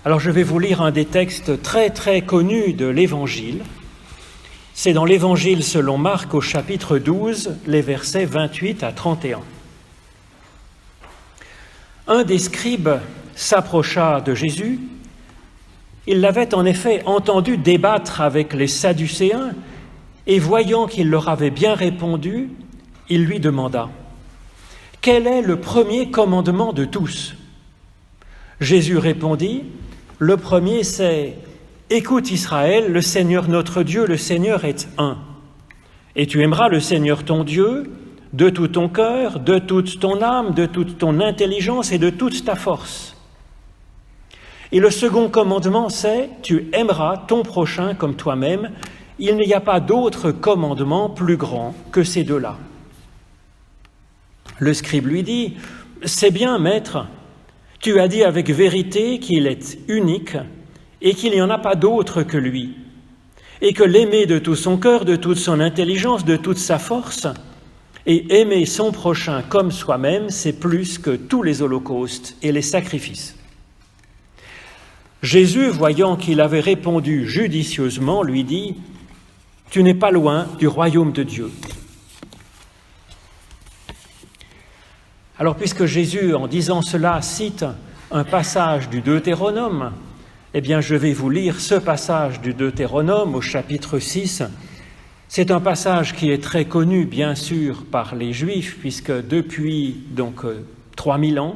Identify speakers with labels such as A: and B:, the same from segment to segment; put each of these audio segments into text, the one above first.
A: Alors je vais vous lire un des textes très très connus de l'Évangile. C'est dans l'Évangile selon Marc au chapitre 12, les versets 28 à 31. Un des scribes s'approcha de Jésus. Il l'avait en effet entendu débattre avec les Sadducéens et voyant qu'il leur avait bien répondu, il lui demanda « Quel est le premier commandement de tous ?» Jésus répondit « Le premier c'est « Écoute Israël, le Seigneur notre Dieu, le Seigneur est un. Et tu aimeras le Seigneur ton Dieu de tout ton cœur, de toute ton âme, de toute ton intelligence et de toute ta force. Et le second commandement c'est « Tu aimeras ton prochain comme toi-même. Il n'y a pas d'autre commandement plus grand que ces deux-là. » Le scribe lui dit « C'est bien, maître. Tu as dit avec vérité qu'il est unique et qu'il n'y en a pas d'autre que lui, et que l'aimer de tout son cœur, de toute son intelligence, de toute sa force, et aimer son prochain comme soi-même, c'est plus que tous les holocaustes et les sacrifices. » Jésus, voyant qu'il avait répondu judicieusement, lui dit « Tu n'es pas loin du royaume de Dieu. » Alors, puisque Jésus, en disant cela, cite un passage du Deutéronome, eh bien, je vais vous lire ce passage du Deutéronome au chapitre 6. C'est un passage qui est très connu, bien sûr, par les Juifs, puisque depuis 3000 ans,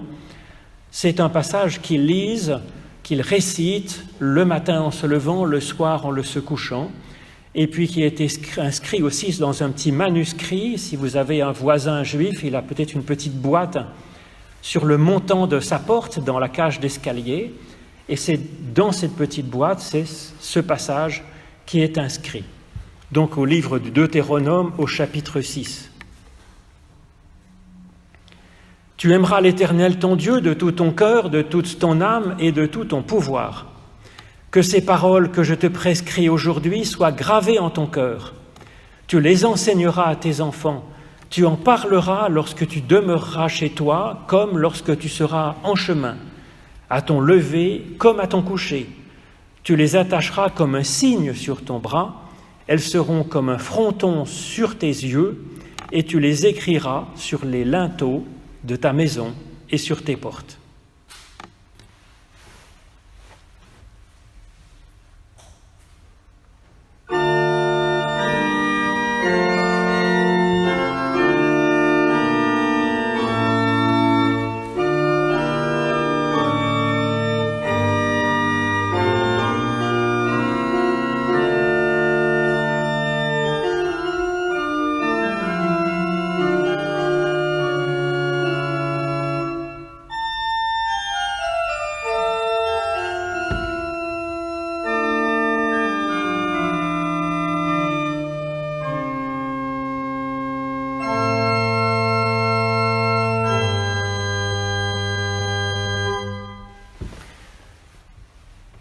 A: c'est un passage qu'ils lisent, qu'ils récitent le matin en se levant, le soir en se couchant, et puis qui est inscrit aussi dans un petit manuscrit. Si vous avez un voisin juif, il a peut-être une petite boîte sur le montant de sa porte, dans la cage d'escalier, et c'est dans cette petite boîte, c'est ce passage qui est inscrit. Donc au livre du Deutéronome, au chapitre 6. « Tu aimeras l'Éternel ton Dieu de tout ton cœur, de toute ton âme et de tout ton pouvoir. Que ces paroles que je te prescris aujourd'hui soient gravées en ton cœur. Tu les enseigneras à tes enfants. Tu en parleras lorsque tu demeureras chez toi, comme lorsque tu seras en chemin, à ton lever comme à ton coucher. Tu les attacheras comme un signe sur ton bras. Elles seront comme un fronton sur tes yeux, et tu les écriras sur les linteaux de ta maison et sur tes portes. »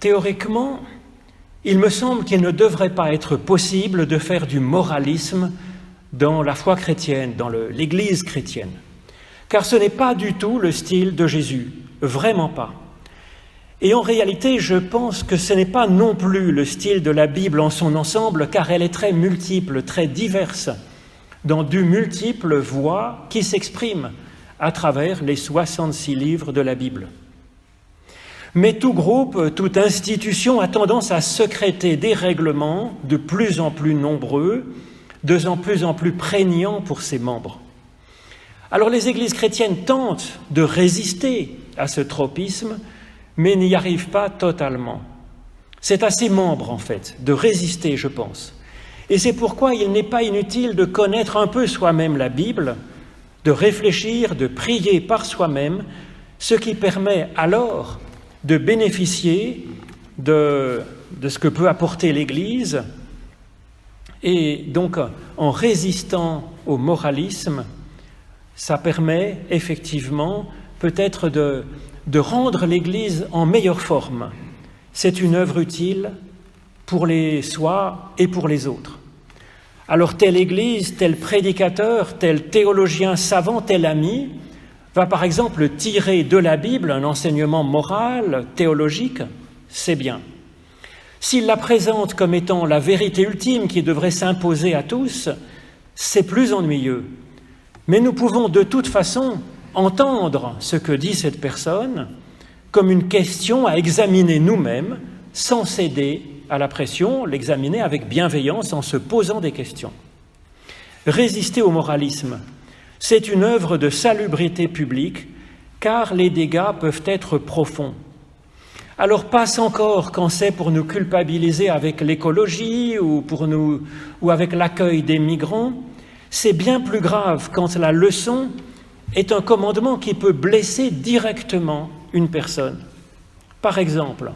A: Théoriquement, il me semble qu'il ne devrait pas être possible de faire du moralisme dans la foi chrétienne, dans l'Église chrétienne, car ce n'est pas du tout le style de Jésus, vraiment pas. Et en réalité, je pense que ce n'est pas non plus le style de la Bible en son ensemble, car elle est très multiple, très diverse, dans de multiples voix qui s'expriment à travers les 66 livres de la Bible. Mais tout groupe, toute institution a tendance à sécréter des règlements de plus en plus nombreux, de plus en plus prégnants pour ses membres. Alors les églises chrétiennes tentent de résister à ce tropisme, mais n'y arrivent pas totalement. C'est à ses membres, en fait, de résister, je pense. Et c'est pourquoi il n'est pas inutile de connaître un peu soi-même la Bible, de réfléchir, de prier par soi-même, ce qui permet alors de bénéficier de ce que peut apporter l'Église. Et donc, en résistant au moralisme, ça permet effectivement peut-être de rendre l'Église en meilleure forme. C'est une œuvre utile pour les soi et pour les autres. Alors, telle Église, tel prédicateur, tel théologien savant, tel ami, va par exemple tirer de la Bible un enseignement moral, théologique, c'est bien. S'il la présente comme étant la vérité ultime qui devrait s'imposer à tous, c'est plus ennuyeux. Mais nous pouvons de toute façon entendre ce que dit cette personne comme une question à examiner nous-mêmes sans céder à la pression, l'examiner avec bienveillance en se posant des questions. Résister au moralisme, c'est une œuvre de salubrité publique car les dégâts peuvent être profonds. Alors passe encore quand c'est pour nous culpabiliser avec l'écologie ou avec l'accueil des migrants, c'est bien plus grave quand la leçon est un commandement qui peut blesser directement une personne. Par exemple,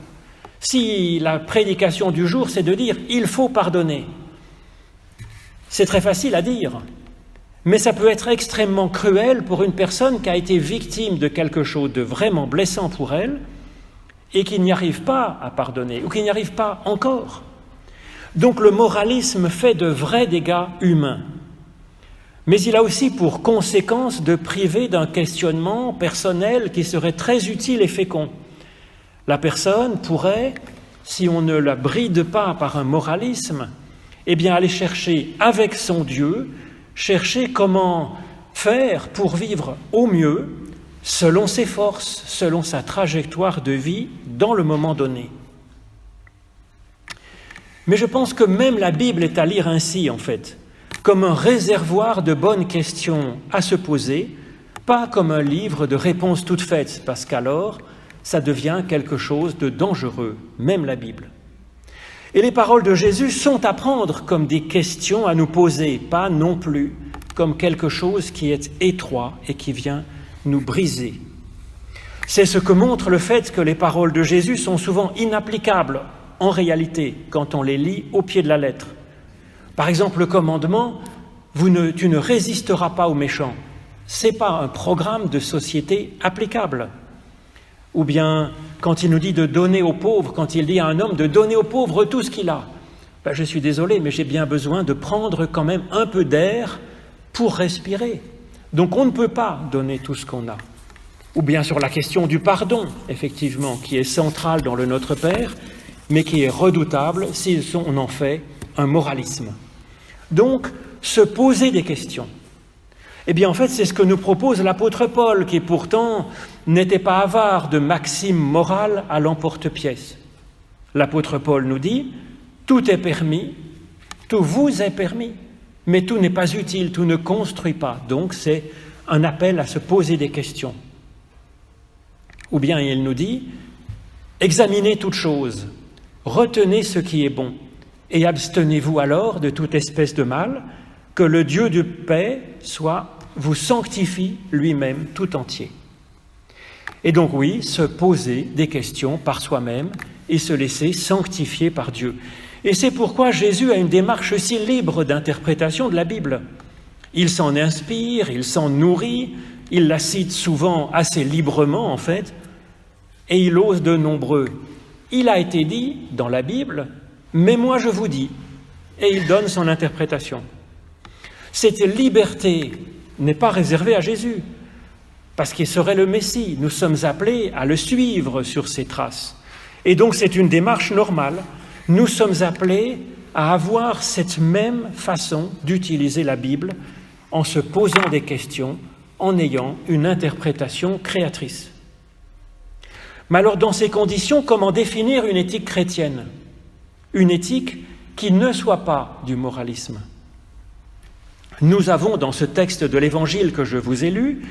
A: si la prédication du jour c'est de dire « il faut pardonner », c'est très facile à dire, mais ça peut être extrêmement cruel pour une personne qui a été victime de quelque chose de vraiment blessant pour elle et qui n'y arrive pas à pardonner, ou qui n'y arrive pas encore. Donc le moralisme fait de vrais dégâts humains. Mais il a aussi pour conséquence de priver d'un questionnement personnel qui serait très utile et fécond. La personne pourrait, si on ne la bride pas par un moralisme, aller chercher avec son Dieu, chercher comment faire pour vivre au mieux, selon ses forces, selon sa trajectoire de vie, dans le moment donné. Mais je pense que même la Bible est à lire ainsi, en fait, comme un réservoir de bonnes questions à se poser, pas comme un livre de réponses toutes faites, parce qu'alors, ça devient quelque chose de dangereux, même la Bible. Et les paroles de Jésus sont à prendre comme des questions à nous poser, pas non plus comme quelque chose qui est étroit et qui vient nous briser. C'est ce que montre le fait que les paroles de Jésus sont souvent inapplicables en réalité quand on les lit au pied de la lettre. Par exemple, le commandement « tu ne résisteras pas aux méchants », ce n'est pas un programme de société applicable. Ou bien, quand il nous dit de donner aux pauvres, quand il dit à un homme de donner aux pauvres tout ce qu'il a, je suis désolé, mais j'ai bien besoin de prendre quand même un peu d'air pour respirer. Donc on ne peut pas donner tout ce qu'on a. Ou bien sur la question du pardon, effectivement, qui est centrale dans le Notre Père, mais qui est redoutable si on en fait un moralisme. Donc, se poser des questions. En fait, c'est ce que nous propose l'apôtre Paul, qui pourtant n'était pas avare de maximes morales à l'emporte-pièce. L'apôtre Paul nous dit « Tout est permis, tout vous est permis, mais tout n'est pas utile, tout ne construit pas. » Donc, c'est un appel à se poser des questions. Ou bien il nous dit « Examinez toutes choses, retenez ce qui est bon, et abstenez-vous alors de toute espèce de mal, que le Dieu de paix vous sanctifie lui-même tout entier. » Et donc oui, se poser des questions par soi-même et se laisser sanctifier par Dieu. Et c'est pourquoi Jésus a une démarche si libre d'interprétation de la Bible. Il s'en inspire, il s'en nourrit, il la cite souvent assez librement en fait, et il ose de nombreux. Il a été dit dans la Bible, mais moi je vous dis, et il donne son interprétation. Cette liberté n'est pas réservée à Jésus, parce qu'il serait le Messie. Nous sommes appelés à le suivre sur ses traces. Et donc c'est une démarche normale. Nous sommes appelés à avoir cette même façon d'utiliser la Bible en se posant des questions, en ayant une interprétation créatrice. Mais alors, dans ces conditions, comment définir une éthique chrétienne? Une éthique qui ne soit pas du moralisme. Nous avons dans ce texte de l'Évangile que je vous ai lu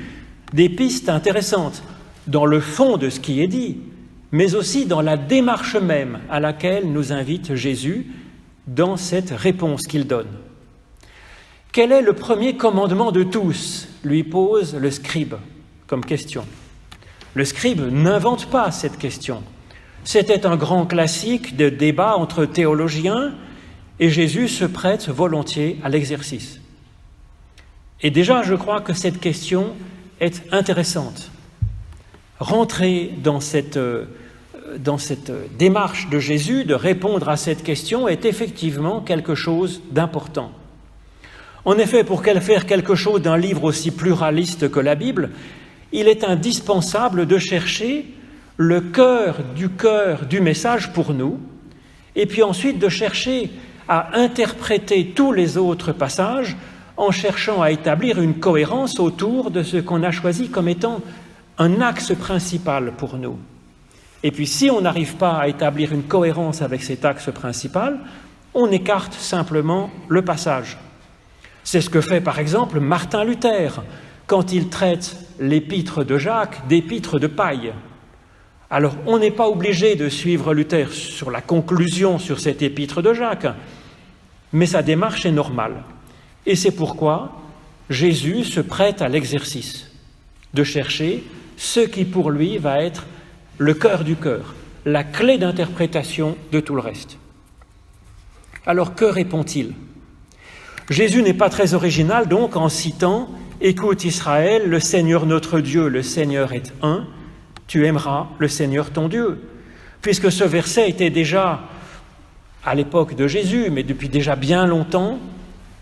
A: des pistes intéressantes dans le fond de ce qui est dit, mais aussi dans la démarche même à laquelle nous invite Jésus dans cette réponse qu'il donne. Quel est le premier commandement de tous? Lui pose le scribe comme question. Le scribe n'invente pas cette question. C'était un grand classique de débat entre théologiens et Jésus se prête volontiers à l'exercice. Et déjà, je crois que cette question est intéressante. Rentrer dans cette démarche de Jésus de répondre à cette question est effectivement quelque chose d'important. En effet, pour faire quelque chose d'un livre aussi pluraliste que la Bible, il est indispensable de chercher le cœur du message pour nous, et puis ensuite de chercher à interpréter tous les autres passages en cherchant à établir une cohérence autour de ce qu'on a choisi comme étant un axe principal pour nous. Et puis si on n'arrive pas à établir une cohérence avec cet axe principal, on écarte simplement le passage. C'est ce que fait par exemple Martin Luther quand il traite l'épître de Jacques d'épître de paille. Alors on n'est pas obligé de suivre Luther sur la conclusion sur cette épître de Jacques, mais sa démarche est normale. Et c'est pourquoi Jésus se prête à l'exercice de chercher ce qui pour lui va être le cœur du cœur, la clé d'interprétation de tout le reste. Alors que répond-il ? Jésus n'est pas très original donc en citant « Écoute Israël, le Seigneur notre Dieu, le Seigneur est un, tu aimeras le Seigneur ton Dieu ». Puisque ce verset était déjà, à l'époque de Jésus, mais depuis déjà bien longtemps,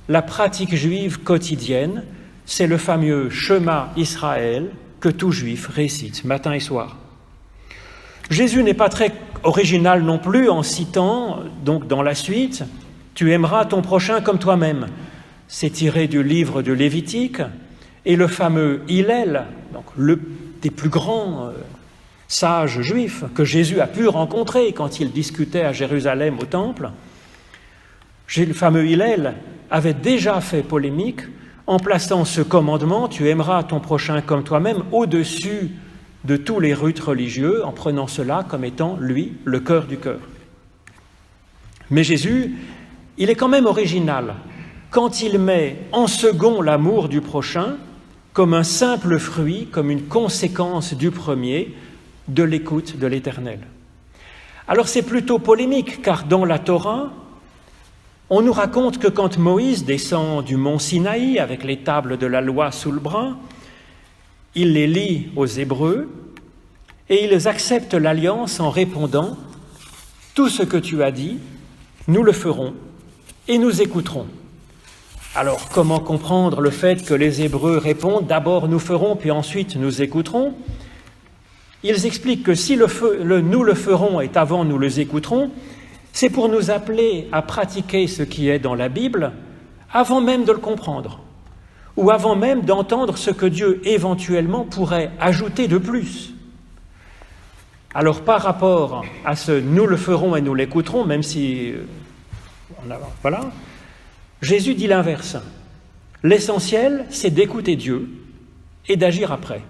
A: la pratique juive quotidienne, c'est le fameux Shema Israël que tout juif récite matin et soir. Jésus n'est pas très original non plus en citant, donc dans la suite, « Tu aimeras ton prochain comme toi-même ». C'est tiré du livre de Lévitique, et le fameux Hillel, donc le des plus grands sages juifs que Jésus a pu rencontrer quand il discutait à Jérusalem au temple, le fameux Hillel avait déjà fait polémique en plaçant ce commandement « Tu aimeras ton prochain comme toi-même » au-dessus de tous les rites religieux, en prenant cela comme étant, lui, le cœur du cœur. Mais Jésus, il est quand même original quand il met en second l'amour du prochain comme un simple fruit, comme une conséquence du premier, de l'écoute de l'Éternel. Alors c'est plutôt polémique, car dans la Torah, on nous raconte que quand Moïse descend du mont Sinaï avec les tables de la loi sous le bras, il les lit aux Hébreux et ils acceptent l'alliance en répondant « Tout ce que tu as dit, nous le ferons et nous écouterons ». Alors comment comprendre le fait que les Hébreux répondent « D'abord nous ferons, puis ensuite nous écouterons ». Ils expliquent que si le nous le ferons est avant nous les écouterons, c'est pour nous appeler à pratiquer ce qui est dans la Bible avant même de le comprendre, ou avant même d'entendre ce que Dieu éventuellement pourrait ajouter de plus. Alors par rapport à ce « nous le ferons et nous l'écouterons », même si... voilà, Jésus dit l'inverse. L'essentiel, c'est d'écouter Dieu et d'agir après.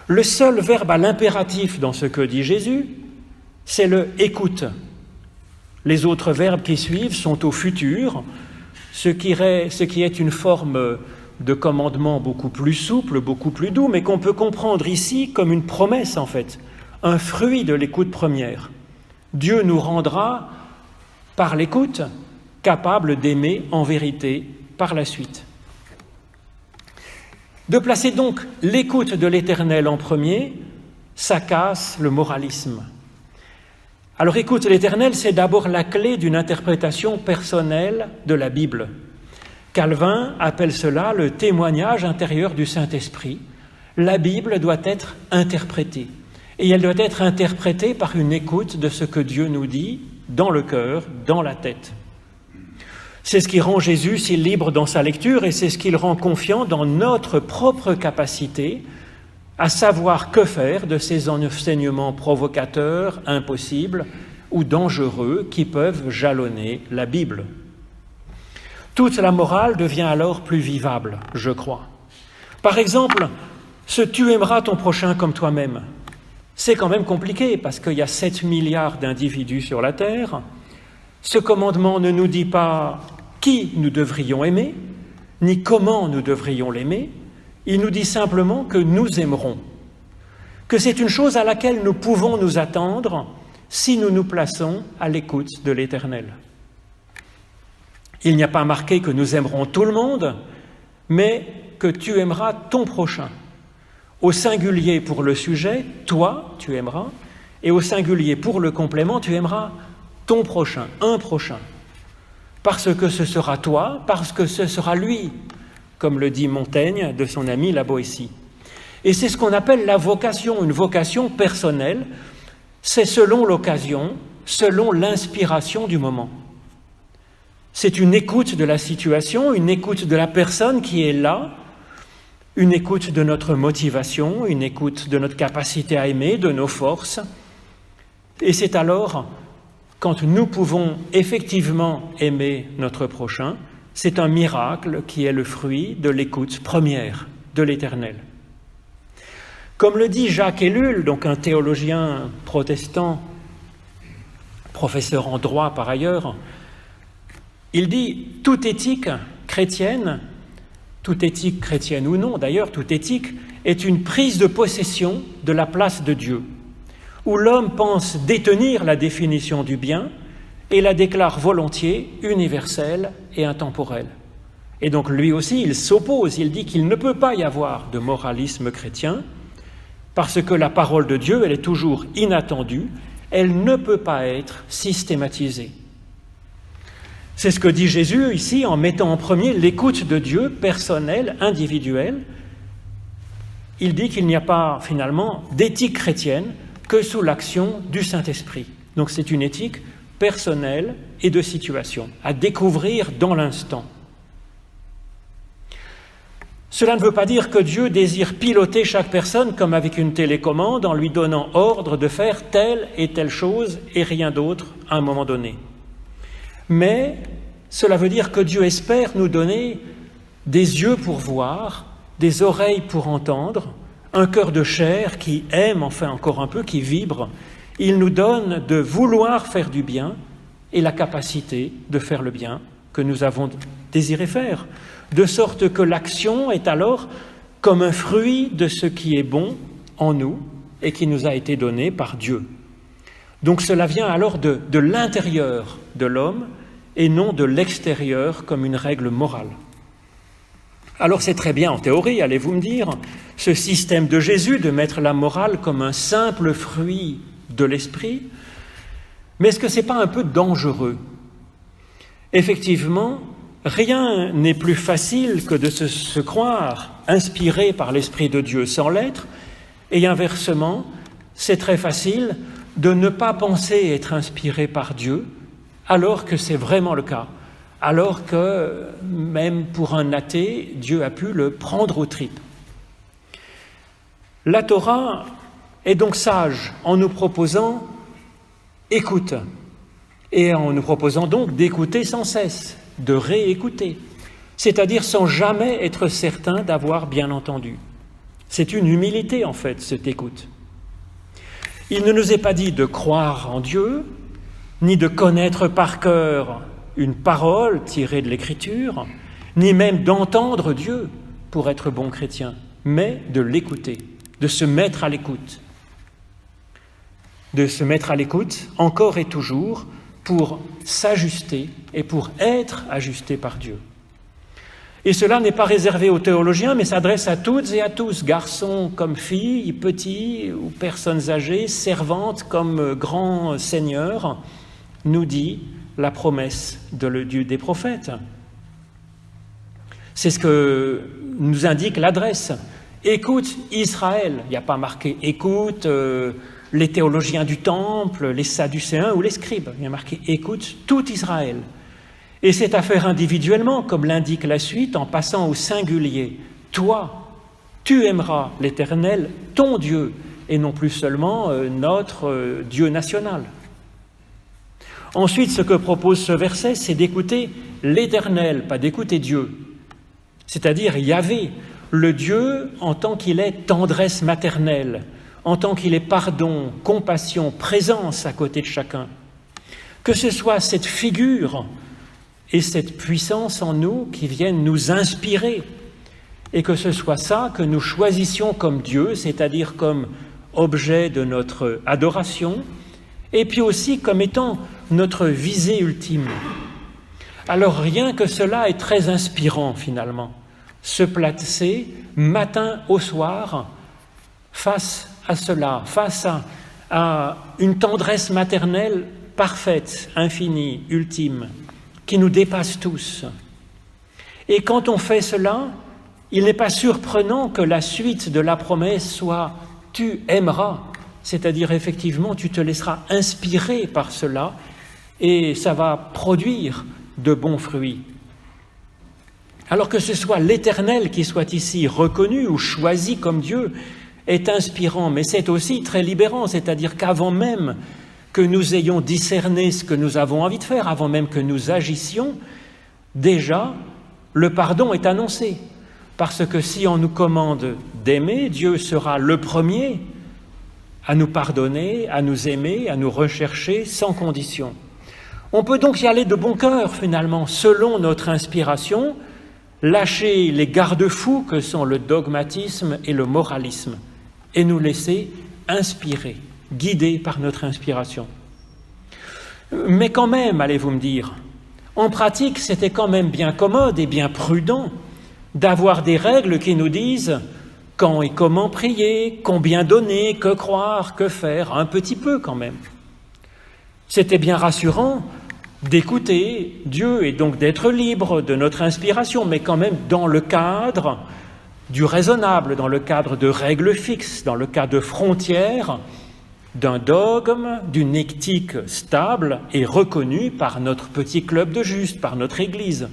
A: Le seul verbe à l'impératif dans ce que dit Jésus, c'est le « écoute ». Les autres verbes qui suivent sont au futur, ce qui est une forme de commandement beaucoup plus souple, beaucoup plus doux, mais qu'on peut comprendre ici comme une promesse en fait, un fruit de l'écoute première. Dieu nous rendra, par l'écoute, capables d'aimer en vérité par la suite. De placer donc l'écoute de l'Éternel en premier, ça casse le moralisme. Alors écoute l'Éternel, c'est d'abord la clé d'une interprétation personnelle de la Bible. Calvin appelle cela le témoignage intérieur du Saint-Esprit. La Bible doit être interprétée. Et elle doit être interprétée par une écoute de ce que Dieu nous dit dans le cœur, dans la tête. C'est ce qui rend Jésus si libre dans sa lecture et c'est ce qui le rend confiant dans notre propre capacité à savoir que faire de ces enseignements provocateurs, impossibles ou dangereux qui peuvent jalonner la Bible. Toute la morale devient alors plus vivable, je crois. Par exemple, ce « tu aimeras ton prochain comme toi-même », c'est quand même compliqué parce qu'il y a 7 milliards d'individus sur la Terre. Ce commandement ne nous dit pas qui nous devrions aimer, ni comment nous devrions l'aimer. Il nous dit simplement que nous aimerons, que c'est une chose à laquelle nous pouvons nous attendre si nous nous plaçons à l'écoute de l'Éternel. Il n'y a pas marqué que nous aimerons tout le monde, mais que tu aimeras ton prochain. Au singulier pour le sujet, toi, tu aimeras, et au singulier pour le complément, tu aimeras ton prochain, un prochain. Parce que ce sera toi, parce que ce sera lui, comme le dit Montaigne de son ami la Boétie. Et c'est ce qu'on appelle la vocation, une vocation personnelle. C'est selon l'occasion, selon l'inspiration du moment. C'est une écoute de la situation, une écoute de la personne qui est là, une écoute de notre motivation, une écoute de notre capacité à aimer, de nos forces. Et c'est alors, quand nous pouvons effectivement aimer notre prochain, c'est un miracle qui est le fruit de l'écoute première de l'Éternel. Comme le dit Jacques Ellul, donc un théologien protestant, professeur en droit par ailleurs, il dit « toute éthique chrétienne ou non d'ailleurs, toute éthique est une prise de possession de la place de Dieu, où l'homme pense détenir la définition du bien et la déclare volontiers universelle et intemporelle. Et donc lui aussi, il s'oppose, il dit qu'il ne peut pas y avoir de moralisme chrétien, parce que la parole de Dieu, elle est toujours inattendue, elle ne peut pas être systématisée. C'est ce que dit Jésus ici en mettant en premier l'écoute de Dieu personnelle, individuelle. Il dit qu'il n'y a pas finalement d'éthique chrétienne que sous l'action du Saint-Esprit. Donc c'est une éthique personnelle et de situation, à découvrir dans l'instant. Cela ne veut pas dire que Dieu désire piloter chaque personne comme avec une télécommande en lui donnant ordre de faire telle et telle chose et rien d'autre à un moment donné. Mais cela veut dire que Dieu espère nous donner des yeux pour voir, des oreilles pour entendre, un cœur de chair qui aime, enfin encore un peu, qui vibre. Il nous donne de vouloir faire du bien et la capacité de faire le bien que nous avons désiré faire, de sorte que l'action est alors comme un fruit de ce qui est bon en nous et qui nous a été donné par Dieu. Donc cela vient alors de l'intérieur de l'homme et non de l'extérieur comme une règle morale. Alors c'est très bien en théorie, allez-vous me dire, ce système de Jésus de mettre la morale comme un simple fruit de l'esprit, mais est-ce que ce n'est pas un peu dangereux ? Effectivement, rien n'est plus facile que de se croire inspiré par l'Esprit de Dieu sans l'être, et inversement, c'est très facile de ne pas penser être inspiré par Dieu, alors que c'est vraiment le cas, alors que même pour un athée, Dieu a pu le prendre aux tripes. La Torah est donc sage en nous proposant écoute, et en nous proposant donc d'écouter sans cesse, de réécouter, c'est-à-dire sans jamais être certain d'avoir bien entendu. C'est une humilité en fait, cette écoute. Il ne nous est pas dit de croire en Dieu, ni de connaître par cœur une parole tirée de l'Écriture, ni même d'entendre Dieu pour être bon chrétien, mais de l'écouter, de se mettre à l'écoute. De se mettre à l'écoute encore et toujours pour s'ajuster et pour être ajusté par Dieu. Et cela n'est pas réservé aux théologiens, mais s'adresse à toutes et à tous, garçons comme filles, petits ou personnes âgées, servantes comme grands seigneurs, nous dit la promesse des prophètes. C'est ce que nous indique l'adresse. Écoute Israël. Il n'y a pas marqué écoute les théologiens du temple, les sadducéens ou les scribes. Il y a marqué écoute tout Israël. Et c'est à faire individuellement, comme l'indique la suite, en passant au singulier. Toi, tu aimeras l'Éternel, ton Dieu, et non plus seulement notre Dieu national. Ensuite, ce que propose ce verset, c'est d'écouter l'Éternel, pas d'écouter Dieu. C'est-à-dire Yahvé, le Dieu en tant qu'il est tendresse maternelle, en tant qu'il est pardon, compassion, présence à côté de chacun. Que ce soit cette figure et cette puissance en nous qui viennent nous inspirer, et que ce soit ça que nous choisissions comme Dieu, c'est-à-dire comme objet de notre adoration, et puis aussi comme étant notre visée ultime. Alors rien que cela est très inspirant finalement, se placer matin au soir face à cela, face à une tendresse maternelle parfaite, infinie, ultime, qui nous dépasse tous. Et quand on fait cela, il n'est pas surprenant que la suite de la promesse soit « tu aimeras », c'est-à-dire effectivement tu te laisseras inspirer par cela et ça va produire de bons fruits. Alors que ce soit l'Éternel qui soit ici reconnu ou choisi comme Dieu est inspirant, mais c'est aussi très libérant, c'est-à-dire qu'avant même que nous ayons discerné ce que nous avons envie de faire, avant même que nous agissions, déjà le pardon est annoncé. Parce que si on nous commande d'aimer, Dieu sera le premier à nous pardonner, à nous aimer, à nous rechercher sans condition. On peut donc y aller de bon cœur finalement, selon notre inspiration, lâcher les garde-fous que sont le dogmatisme et le moralisme et nous laisser inspirer, guidés par notre inspiration. Mais quand même, allez-vous me dire, en pratique, c'était quand même bien commode et bien prudent d'avoir des règles qui nous disent quand et comment prier, combien donner, que croire, que faire, un petit peu quand même. C'était bien rassurant d'écouter Dieu et donc d'être libre de notre inspiration, mais quand même dans le cadre du raisonnable, dans le cadre de règles fixes, dans le cadre de frontières, d'un dogme, d'une éthique stable et reconnue par notre petit club de justes, par notre Église.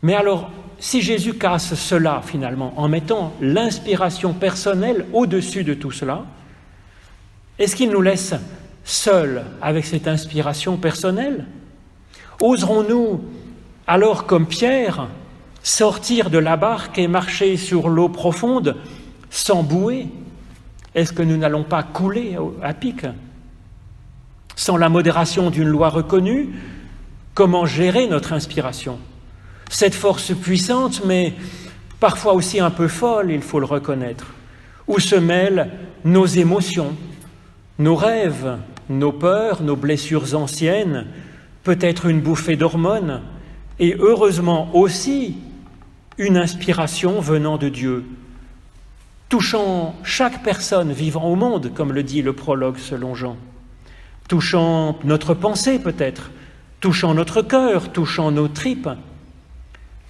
A: Mais alors, si Jésus casse cela finalement, en mettant l'inspiration personnelle au-dessus de tout cela, est-ce qu'il nous laisse seuls avec cette inspiration personnelle? Oserons-nous, alors comme Pierre, sortir de la barque et marcher sur l'eau profonde sans bouée? Est-ce que nous n'allons pas couler à pic? Sans la modération d'une loi reconnue, comment gérer notre inspiration? Cette force puissante, mais parfois aussi un peu folle, il faut le reconnaître, où se mêlent nos émotions, nos rêves, nos peurs, nos blessures anciennes, peut-être une bouffée d'hormones, et heureusement aussi une inspiration venant de Dieu, touchant chaque personne vivant au monde, comme le dit le prologue selon Jean, touchant notre pensée peut-être, touchant notre cœur, touchant nos tripes.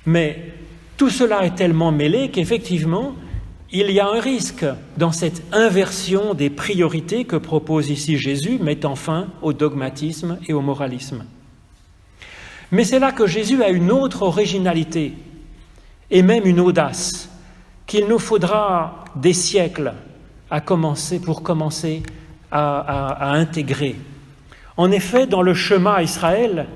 A: Mais tout cela est tellement mêlé qu'effectivement, il y a un risque dans cette inversion des priorités que propose ici Jésus, mettant fin au dogmatisme et au moralisme. Mais c'est là que Jésus a une autre originalité et même une audace qu'il nous faudra des siècles pour commencer à intégrer. En effet, dans le Shema Israël,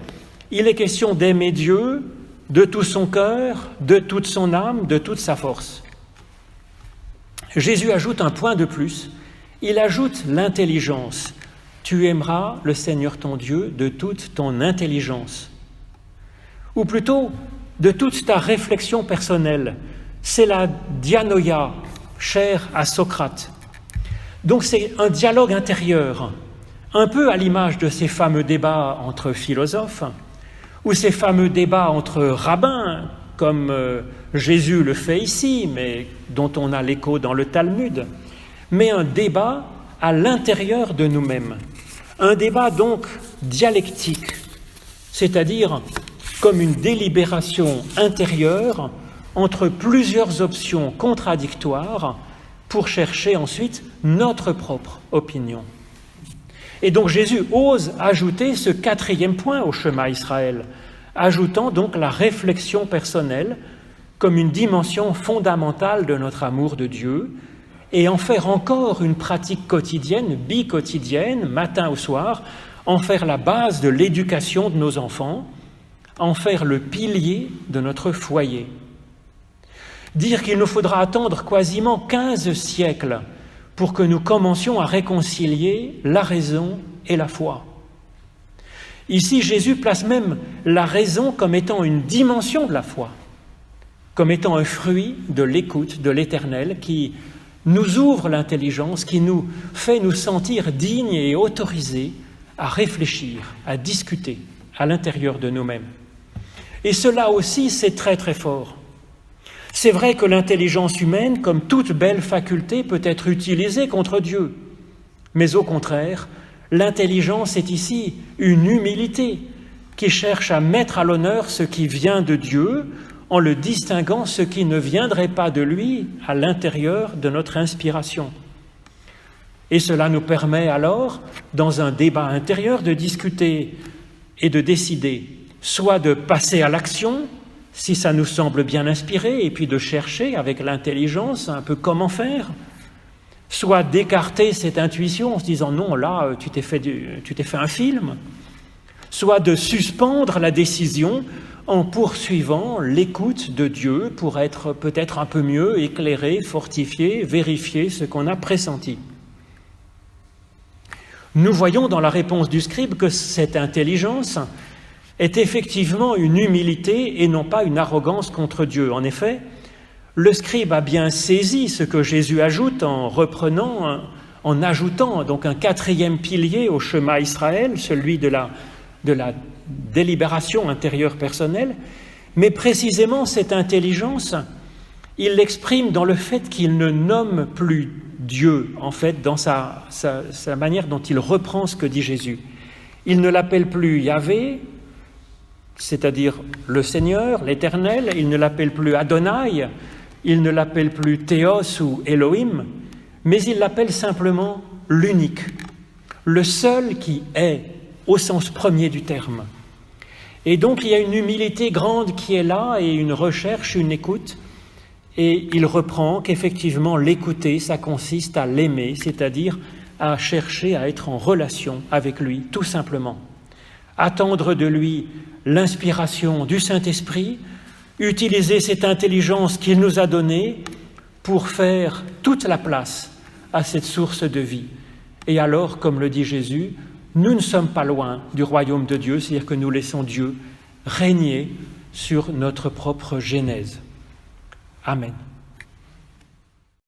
A: il est question d'aimer Dieu de tout son cœur, de toute son âme, de toute sa force. Jésus ajoute un point de plus, il ajoute l'intelligence. Tu aimeras le Seigneur ton Dieu de toute ton intelligence. Ou plutôt, de toute ta réflexion personnelle. C'est la dianoia, chère à Socrate. Donc c'est un dialogue intérieur, un peu à l'image de ces fameux débats entre philosophes, ou ces fameux débats entre rabbins, comme Jésus le fait ici, mais dont on a l'écho dans le Talmud, mais un débat à l'intérieur de nous-mêmes. Un débat donc dialectique, c'est-à-dire comme une délibération intérieure entre plusieurs options contradictoires pour chercher ensuite notre propre opinion. Et donc Jésus ose ajouter ce quatrième point au Shema Israël, ajoutant donc la réflexion personnelle comme une dimension fondamentale de notre amour de Dieu et en faire encore une pratique quotidienne, bi-quotidienne, matin au soir, en faire la base de l'éducation de nos enfants, en faire le pilier de notre foyer. Dire qu'il nous faudra attendre quasiment 15 siècles pour que nous commencions à réconcilier la raison et la foi. Ici, Jésus place même la raison comme étant une dimension de la foi, comme étant un fruit de l'écoute de l'Éternel qui nous ouvre l'intelligence, qui nous fait nous sentir dignes et autorisés à réfléchir, à discuter à l'intérieur de nous-mêmes. Et cela aussi, c'est très très fort. C'est vrai que l'intelligence humaine, comme toute belle faculté, peut être utilisée contre Dieu. Mais au contraire, l'intelligence est ici une humilité qui cherche à mettre à l'honneur ce qui vient de Dieu en le distinguant ce qui ne viendrait pas de lui à l'intérieur de notre inspiration. Et cela nous permet alors, dans un débat intérieur, de discuter et de décider, soit de passer à l'action, si ça nous semble bien inspiré, et puis de chercher avec l'intelligence un peu comment faire, soit d'écarter cette intuition en se disant « non, là, tu t'es fait un film », soit de suspendre la décision en poursuivant l'écoute de Dieu pour être peut-être un peu mieux éclairé, fortifié, vérifier ce qu'on a pressenti. Nous voyons dans la réponse du scribe que cette intelligence est effectivement une humilité et non pas une arrogance contre Dieu. En effet, le scribe a bien saisi ce que Jésus ajoute en ajoutant donc un quatrième pilier au Shema Israël, celui de la délibération intérieure personnelle, mais précisément cette intelligence, il l'exprime dans le fait qu'il ne nomme plus Dieu, en fait, dans sa manière dont il reprend ce que dit Jésus. Il ne l'appelle plus Yahvé, c'est-à-dire le Seigneur, l'Éternel, il ne l'appelle plus Adonai, il ne l'appelle plus Théos ou Elohim, mais il l'appelle simplement l'unique, le seul qui est, au sens premier du terme. Et donc il y a une humilité grande qui est là et une recherche, une écoute, et il reprend qu'effectivement l'écouter, ça consiste à l'aimer, c'est-à-dire à chercher à être en relation avec lui, tout simplement. Attendre de lui l'inspiration du Saint-Esprit, utiliser cette intelligence qu'il nous a donnée pour faire toute la place à cette source de vie. Et alors, comme le dit Jésus, nous ne sommes pas loin du royaume de Dieu, c'est-à-dire que nous laissons Dieu régner sur notre propre genèse. Amen.